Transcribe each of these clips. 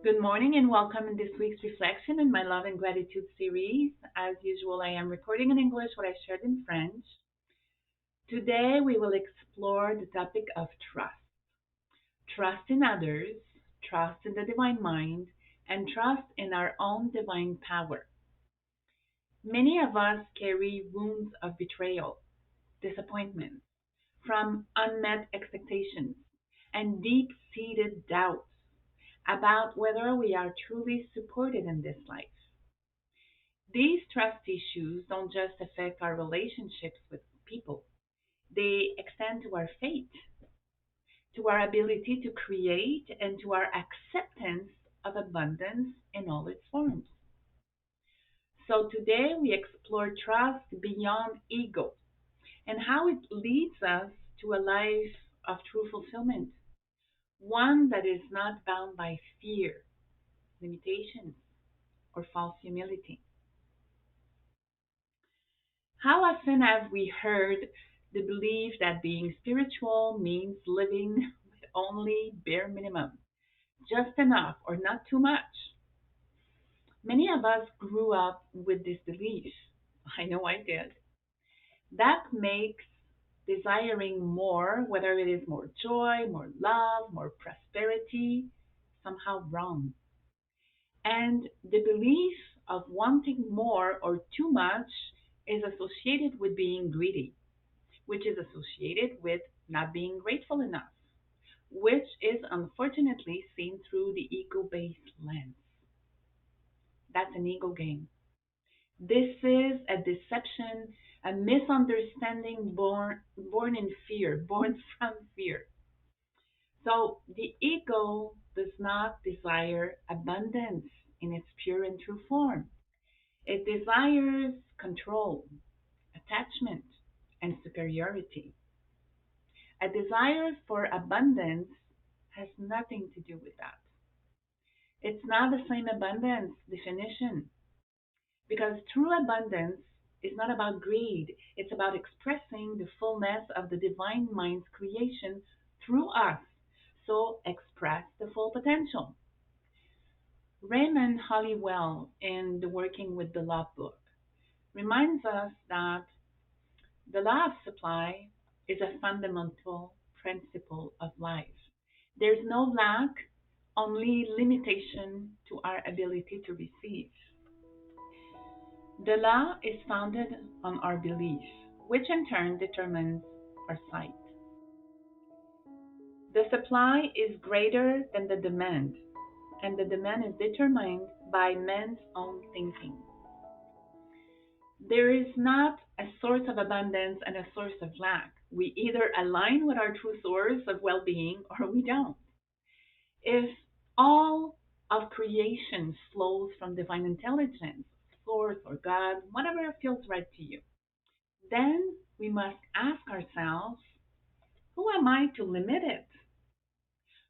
Good morning and welcome in this week's reflection in my love and gratitude series. As usual, I am recording in English what I shared in French. Today we will explore the topic of trust. Trust in others, trust in the divine mind, and trust in our own divine power. Many of us carry wounds of betrayal, disappointment, from unmet expectations, and deep seated doubts about whether we are truly supported in this life. These trust issues don't just affect our relationships with people, they extend to our faith, to our ability to create, and to our acceptance of abundance in all its forms. So today we explore trust beyond ego and how it leads us to a life of true fulfillment, one that is not bound by fear, limitations, or false humility. How often have we heard the belief that being spiritual means living with only bare minimum, just enough or not too much? Many of us grew up with this belief. I know I did. That makes desiring more, whether it is more joy, more love, more prosperity, somehow wrong. And the belief of wanting more or too much is associated with being greedy, which is associated with not being grateful enough, which is unfortunately seen through the ego based lens. That's an ego game. This is a deception, a misunderstanding born in fear, born from fear. So the ego does not desire abundance in its pure and true form. It desires control, attachment, and superiority. A desire for abundance has nothing to do with that. It's not the same abundance definition because true abundance is not about greed. It's about expressing the fullness of the divine mind's creation through us. So express the full potential. Raymond Hollywell, in the Working with the Love book, reminds us that the law of supply is a fundamental principle of life. There's no lack, only limitation to our ability to receive. The law is founded on our belief, which in turn determines our sight. The supply is greater than the demand, and the demand is determined by man's own thinking. There is not a source of abundance and a source of lack. We either align with our true source of well being or we don't. If all of creation flows from divine intelligence, source, or God, whatever feels right to you, then we must ask ourselves, who am I to limit it?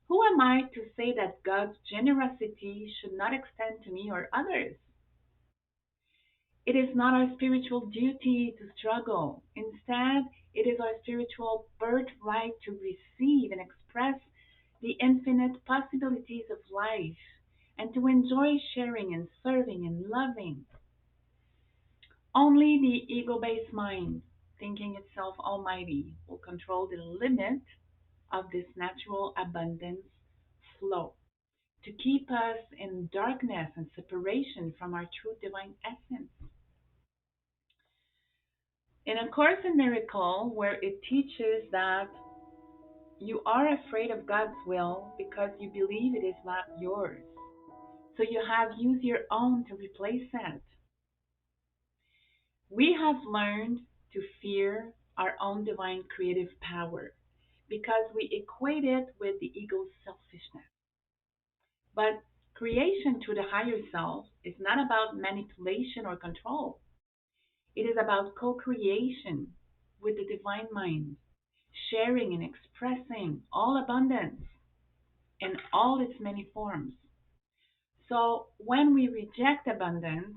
Who am I to say that God's generosity should not extend to me or others? It is not our spiritual duty to struggle. Instead, it is our spiritual birthright to receive and express the infinite possibilities of life and to enjoy sharing and serving and loving. Only the ego based mind, thinking itself almighty, will control the limit of this natural abundance flow to keep us in darkness and separation from our true divine essence. In A Course in Miracle, where it teaches that you are afraid of God's will because you believe it is not yours. So you have used your own to replace it. We have learned to fear our own divine creative power because we equate it with the ego's selfishness. But creation to the higher self is not about manipulation or control. It is about co creation with the divine mind, sharing and expressing all abundance in all its many forms. So when we reject abundance,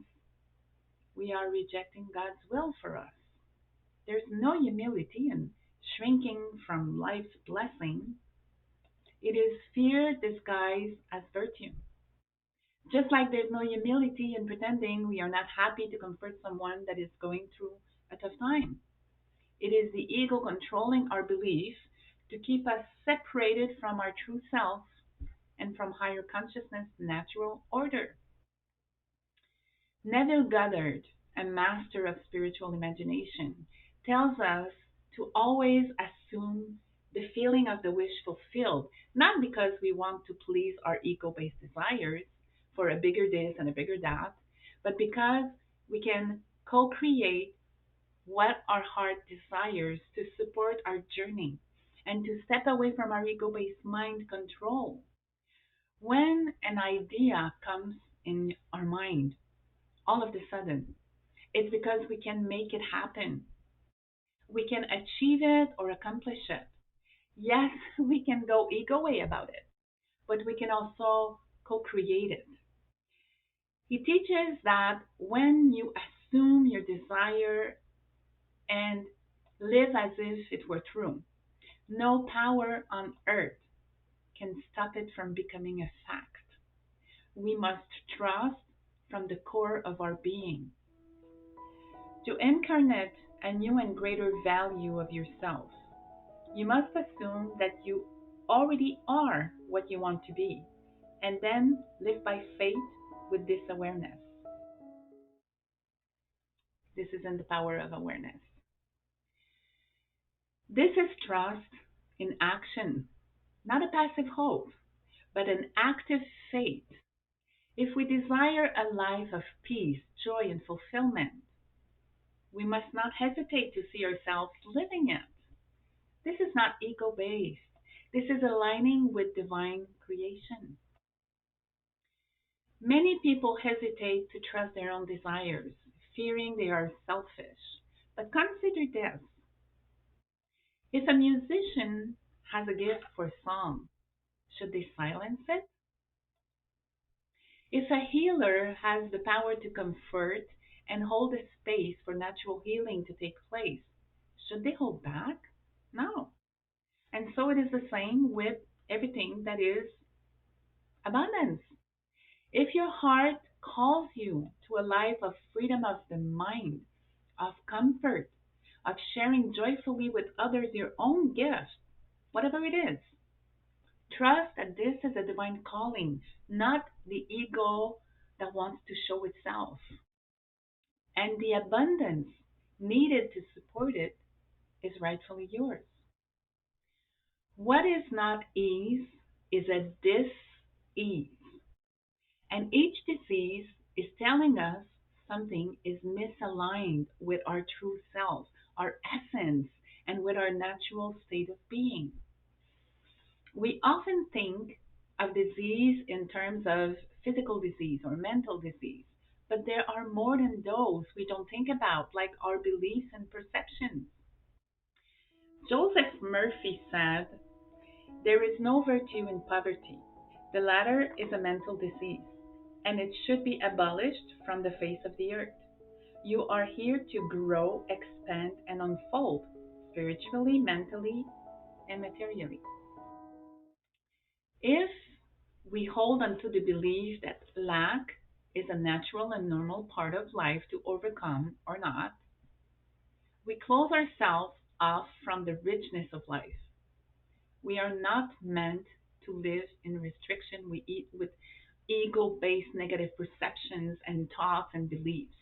we are rejecting God's will for us. There's no humility in shrinking from life's blessing. It is fear disguised as virtue. Just like there's no humility in pretending we are not happy to comfort someone that is going through a tough time. It is the ego controlling our belief to keep us separated from our true self and from higher consciousness natural order. Neville Goddard, a master of spiritual imagination, tells us to always assume the feeling of the wish fulfilled, not because we want to please our ego based desires for a bigger this and a bigger that, but because we can co create what our heart desires to support our journey and to step away from our ego based mind control. When an idea comes in our mind, all of a sudden, it's because we can make it happen. We can achieve it or accomplish it. Yes, we can go ego way about it, but we can also co create it. He teaches that when you assume your desire and live as if it were true, no power on earth can stop it from becoming a fact. We must trust from the core of our being. To incarnate a new and greater value of yourself, you must assume that you already are what you want to be, and then live by faith with this awareness. This is in the power of awareness. This is trust in action, not a passive hope, but an active faith. If we desire a life of peace, joy, and fulfillment, we must not hesitate to see ourselves living it. This is not ego based. This is aligning with divine creation. Many people hesitate to trust their own desires, fearing they are selfish. But consider this: if a musician has a gift for song, should they silence it? If a healer has the power to comfort and hold a space for natural healing to take place, should they hold back? No. And so it is the same with everything that is abundance. If your heart calls you to a life of freedom of the mind, of comfort, of sharing joyfully with others your own gift, whatever it is, trust that this is a divine calling, not the ego that wants to show itself. And the abundance needed to support it is rightfully yours. What is not ease is a dis-ease. And each disease is telling us something is misaligned with our true self, our essence, and with our natural state of being. We often think of disease in terms of physical disease or mental disease, but there are more than those we don't think about, like our beliefs and perceptions. Joseph Murphy said, "There is no virtue in poverty. The latter is a mental disease, and it should be abolished from the face of the earth. You are here to grow, expand, and unfold spiritually, mentally, and materially." If we hold on to the belief that lack is a natural and normal part of life to overcome or not, we close ourselves off from the richness of life. We are not meant to live in restriction. We eat with ego based negative perceptions and thoughts and beliefs,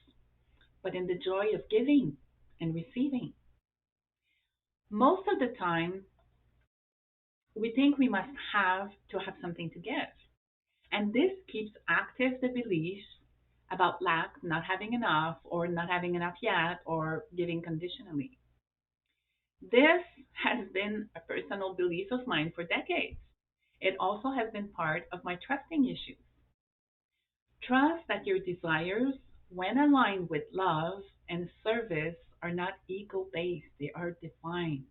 but in the joy of giving and receiving. Most of the time, we think we must have to have something to give. And this keeps active the belief about lack, not having enough, or not having enough yet, or giving conditionally. This has been a personal belief of mine for decades. It also has been part of my trusting issues. Trust that your desires, when aligned with love and service, are not ego based, they are divine.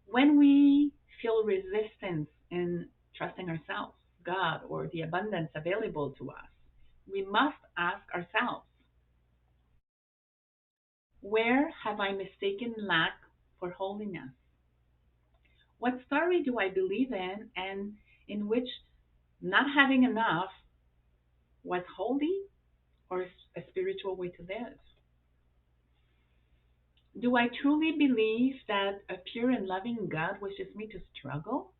When we feel resistance in trusting ourselves, God, or the abundance available to us, we must ask ourselves, where have I mistaken lack for holiness? What story do I believe in and in which not having enough was holy or a spiritual way to live? Do I truly believe that a pure and loving God wishes me to struggle?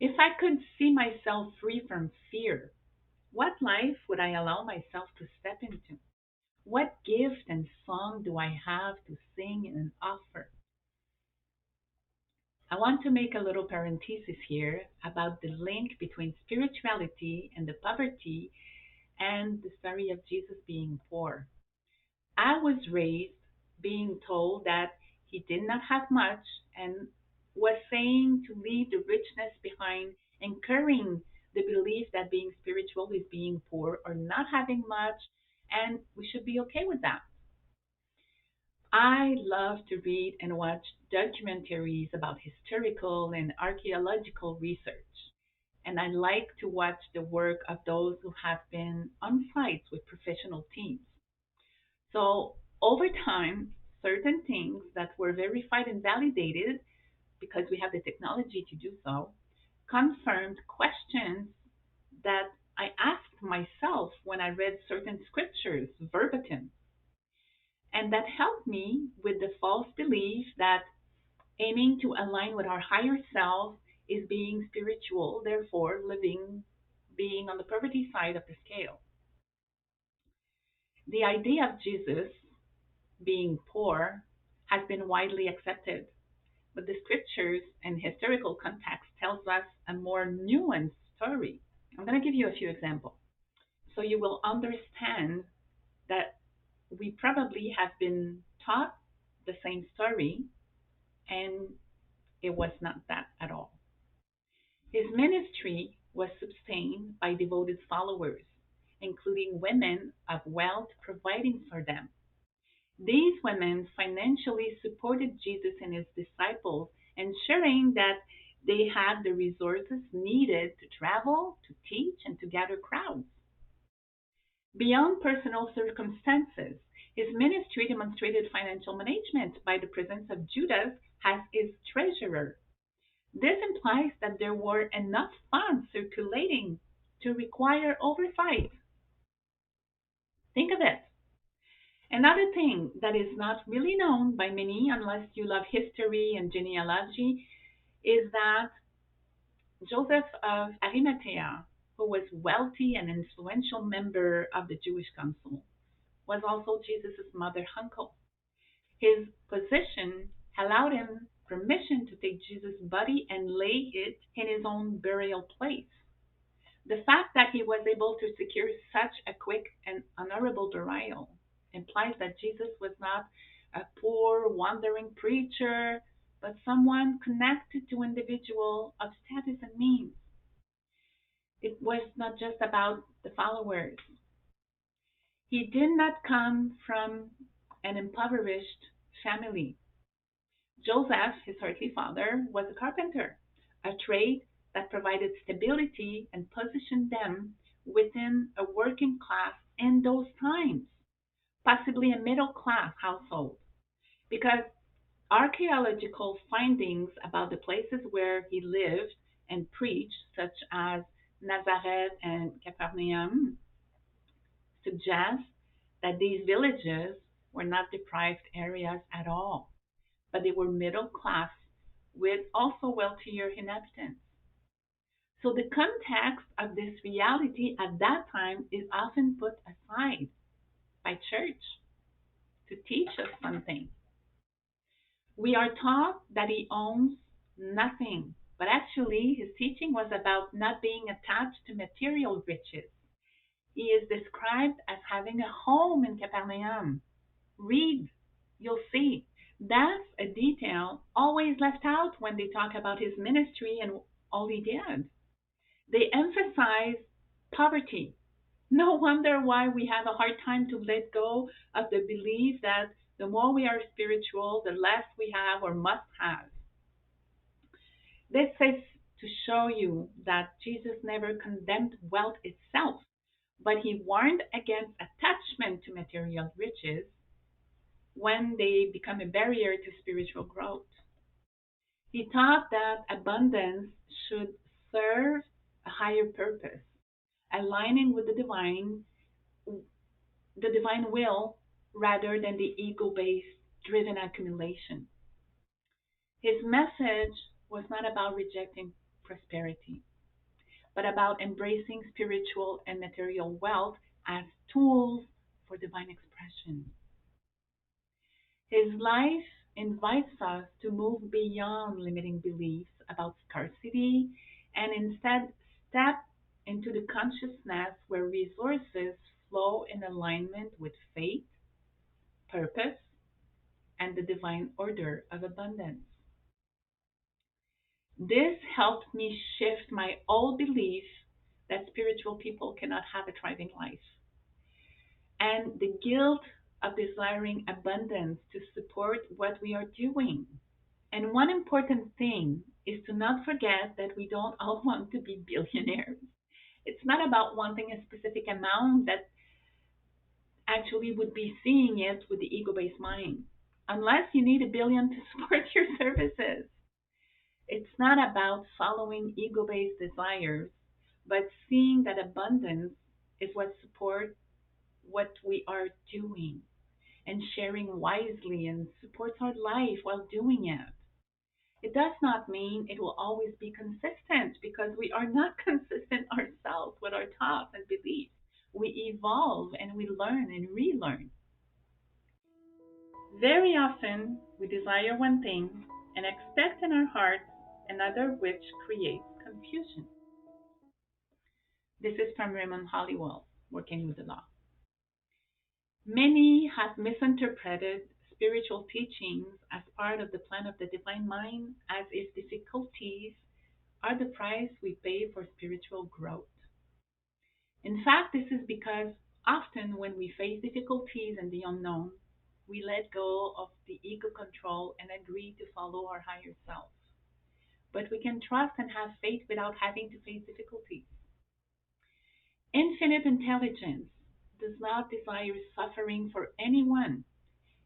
If I could see myself free from fear, what life would I allow myself to step into? What gift and song do I have to sing and offer? I want to make a little parenthesis here about the link between spirituality and the poverty and the story of Jesus being poor. I was raised being told that he did not have much and was saying to leave the richness behind, incurring the belief that being spiritual is being poor or not having much, and we should be okay with that. I love to read and watch documentaries about historical and archaeological research, and I like to watch the work of those who have been on sites with professional teams. So, over time, certain things that were verified and validated because we have the technology to do so confirmed questions that I asked myself when I read certain scriptures verbatim. And that helped me with the false belief that aiming to align with our higher self is being spiritual, therefore living being on the poverty side of the scale. The idea of Jesus being poor has been widely accepted, but the scriptures and historical context tells us a more nuanced story. I'm going to give you a few examples so you will understand that we probably have been taught the same story and it was not that at all. His ministry was sustained by devoted followers, including women of wealth providing for them. These women financially supported Jesus and his disciples, ensuring that they had the resources needed to travel, to teach, and to gather crowds. Beyond personal circumstances, his ministry demonstrated financial management by the presence of Judas as his treasurer. This implies that there were enough funds circulating to require oversight. Think of it. Another thing that is not really known by many, unless you love history and genealogy, is that Joseph of Arimathea, who was wealthy and influential member of the Jewish council, was also Jesus' mother uncle. His position allowed him permission to take Jesus' body and lay it in his own burial place. The fact that he was able to secure such a quick and honorable burial implies that Jesus was not a poor, wandering preacher, but someone connected to individual of status and means. It was not just about the followers. He did not come from an impoverished family. Joseph, his earthly father, was a carpenter, a trade that provided stability and positioned them within a working class in those times, possibly a middle class household. Because archaeological findings about the places where he lived and preached, such as Nazareth and Capernaum, suggest that these villages were not deprived areas at all, but they were middle class with also wealthier inhabitants. So the context of this reality at that time is often put aside by church to teach us something. We are taught that he owns nothing, but actually his teaching was about not being attached to material riches. He is described as having a home in Capernaum. Read, you'll see. That's a detail always left out when they talk about his ministry and all he did. They emphasize poverty. No wonder why we have a hard time to let go of the belief that the more we are spiritual, the less we have or must have. This is to show you that Jesus never condemned wealth itself, but he warned against attachment to material riches when they become a barrier to spiritual growth. He taught that abundance should serve a higher purpose, aligning with the divine will rather than the ego-based driven accumulation. His message was not about rejecting prosperity, but about embracing spiritual and material wealth as tools for divine expression. His life invites us to move beyond limiting beliefs about scarcity and instead step into the consciousness where resources flow in alignment with faith, purpose, and the divine order of abundance. This helped me shift my old belief that spiritual people cannot have a thriving life and the guilt of desiring abundance to support what we are doing. And one important thing is to not forget that we don't all want to be billionaires. It's not about wanting a specific amount that actually would be seeing it with the ego based mind, unless you need a billion to support your services. It's not about following ego based desires, but seeing that abundance is what supports what we are doing and sharing wisely and supports our life while doing it. It does not mean it will always be consistent because we are not consistent ourselves with our thoughts and beliefs. We evolve and we learn and relearn. Very often, we desire one thing and expect in our hearts another, which creates confusion. This is from Raymond Hollywell, Working with the Law. Many have misinterpreted spiritual teachings as part of the plan of the divine mind, as if difficulties are the price we pay for spiritual growth. In fact, this is because often when we face difficulties and the unknown, we let go of the ego control and agree to follow our higher self. But we can trust and have faith without having to face difficulties. Infinite intelligence does not desire suffering for anyone.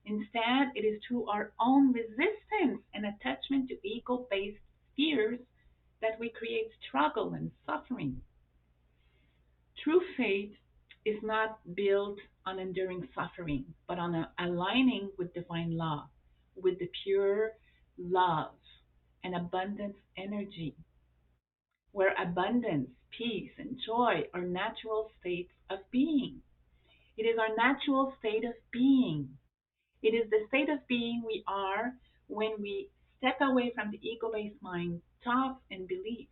Instead, it is through our own resistance and attachment to ego based fears that we create struggle and suffering. True faith is not built on enduring suffering, but on aligning with divine law, with the pure love and abundance energy, where abundance, peace, and joy are natural states of being. It is our natural state of being. It is the state of being we are when we step away from the ego based mind, thoughts, and beliefs.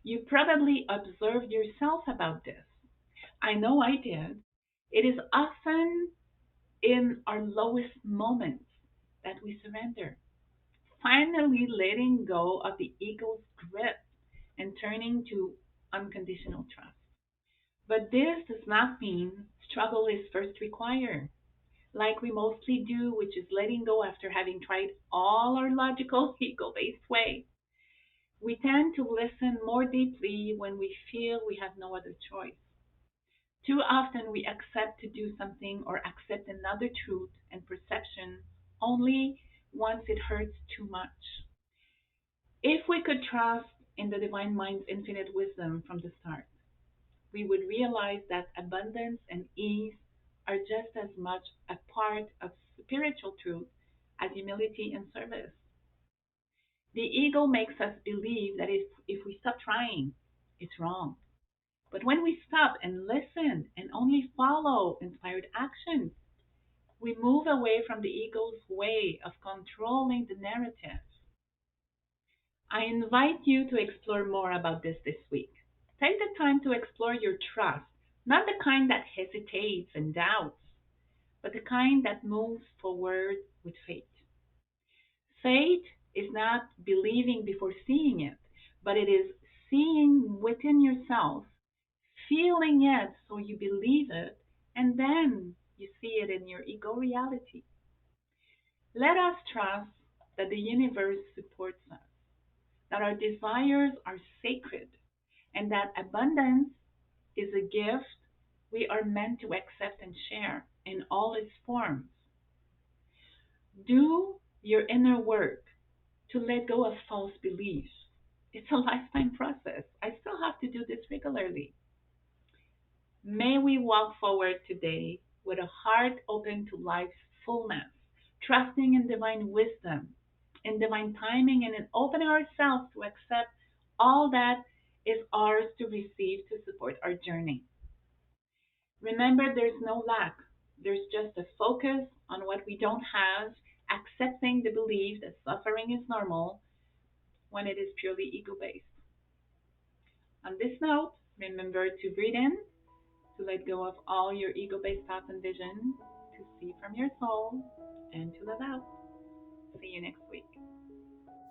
You probably observed yourself about this. I know I did. It is often in our lowest moments that we surrender, finally letting go of the ego's grip and turning to unconditional trust. But this does not mean struggle is first required, like we mostly do, which is letting go after having tried all our logical ego based way. We tend to listen more deeply when we feel we have no other choice. Too often we accept to do something or accept another truth and perception only once it hurts too much. If we could trust in the divine mind's infinite wisdom from the start, we would realize that abundance and ease are just as much a part of spiritual truth as humility and service. The ego makes us believe that if we stop trying, it's wrong. But when we stop and listen and only follow inspired actions, we move away from the ego's way of controlling the narrative. I invite you to explore more about this week. Take the time to explore your trust, not the kind that hesitates and doubts, but the kind that moves forward with faith. Faith is not believing before seeing it, but it is seeing within yourself, feeling it so you believe it, and then you see it in your ego reality. Let us trust that the universe supports us, that our desires are sacred, and that abundance is a gift we are meant to accept and share in all its forms. Do your inner work to let go of false beliefs It's a lifetime process. I still have to do this regularly. May we walk forward today with a heart open to life's fullness, trusting in divine wisdom, in divine timing, and in opening ourselves to accept all that is ours to receive to support our journey. Remember, there's no lack. There's just a focus on what we don't have, accepting the belief that suffering is normal when it is purely ego based. On this note, remember to breathe in, to let go of all your ego based thoughts and vision, to see from your soul, and to live out. See you next week.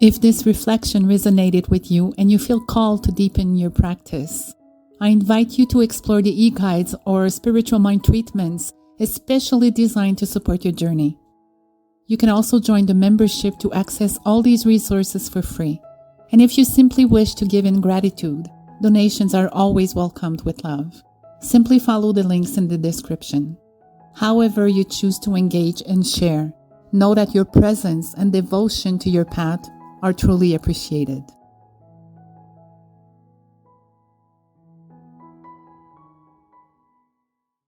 If this reflection resonated with you and you feel called to deepen your practice, I invite you to explore the e-guides or spiritual mind treatments, especially designed to support your journey. You can also join the membership to access all these resources for free. And if you simply wish to give in gratitude, donations are always welcomed with love. Simply follow the links in the description. However you choose to engage and share, know that your presence and devotion to your path are truly appreciated.